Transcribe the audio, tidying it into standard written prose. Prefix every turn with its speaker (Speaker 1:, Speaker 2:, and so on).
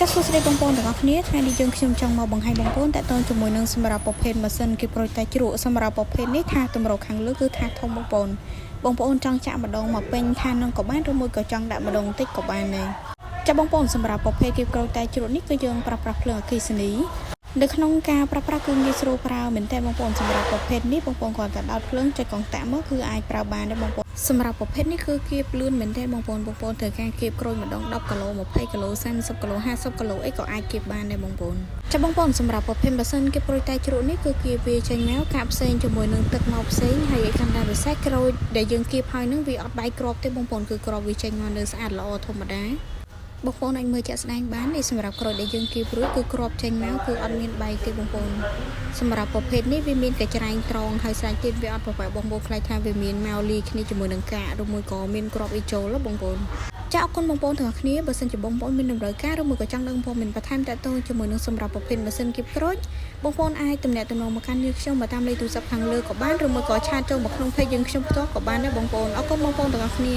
Speaker 1: ចាសសួស្តីបងប្អូនទាំងអស់គ្នាថ្ងៃនេះយើងខ្ញុំចង់មកបង្ហាញបងប្អូនតើតើជាមួយនឹងសម្រាប់ប្រភេទម៉ាស៊ីនគេប្រូចតែជ្រក់សម្រាប់ប្រភេទនេះថាតម្រូវខាងលើគឺថាធំបងប្អូនចង់ចាក់ម្ដងមកពេញថានឹងក៏បានឬមួយក៏ចង់ដាក់ម្ដងតិចក៏បានដែរចាសបងប្អូនសម្រាប់ប្រភេទគេប្រូចតែជ្រក់នេះគឺយើងប្រើប្រាស់ភ្លើងអគ្គិសនីនៅក្នុងការប្រើប្រាស់គឺងាយស្រួលប្រើមែនតើបងប្អូនសម្រាប់ប្រភេទនេះបងប្អូនគាត់តែដោតភ្លើងចុចកងតាក់មកគឺអាចប្រើបានដែរបងប្អូនសម្រាប់ប្រភេទនេះគឺគៀបលឿនមែនតើបងប្អូនត្រូវការគៀបក្រូចម្ដង10គីឡូ20គីឡូ30គីឡូ50គីឡូអីក៏អាចគៀបបានដែរបងប្អូនចាបងប្អូនសម្រាប់ប្រភេទម៉ាស៊ីនគេប្រូចតែជ្រក់នេះគឺគៀបវាចេញមកកាប់ផ្សេងជាមួយនឹងទឹកមកផ្សេងហើយឯកាន់តែពិសេសក្រូចដែលយើងគៀបហើយនឹងវាអត់បែកគ្រាប់ទេបងប្អូនគឺគ្រាប់វាចេញមកនៅស្អាតល្អធម្មតាបងប្អូនអាចមើលជាក់ស្ដែងបាននេះសម្រាប់ក្រូចដែលយើងគៀបរួចគឺគ្រាប់ចេញមកគឺអត់មានបែកទេបងប្អូនសម្រាប់ប្រភេទនេះវាមានកញ្ច្រែងត្រង់ហើយស្រាច់ទៀតវាអត់ប្របែកបងប្អូនខ្លាចថាវាមានមកលីគ្នាជាមួយនឹងកាកឬមួយក៏មានគ្រាប់អីចូលបងប្អូនចាអរគុណបងប្អូនទាំងអស់គ្នាបើសិនជាបងប្អូនមានតម្រូវការឬមួយក៏ចង់ដឹងព័ត៌មានបន្ថែមតទៅជាមួយនឹងសម្រាប់ប្រភេទម៉ាស៊ីនគៀបក្រូចបងប្អូនអាចទំនាក់ទំនងមកកាន់យើងខ្ញុំមកតាមលេខទូរស័ព្ទខាងលើក៏បានឬមួយក៏ឆាតចូលមកក្នុង page យើងខ្ញុំផ្ទាល់ក៏បានដែរបងប្អូនអរគុណបងប្អូនទាំងអស់គ្នា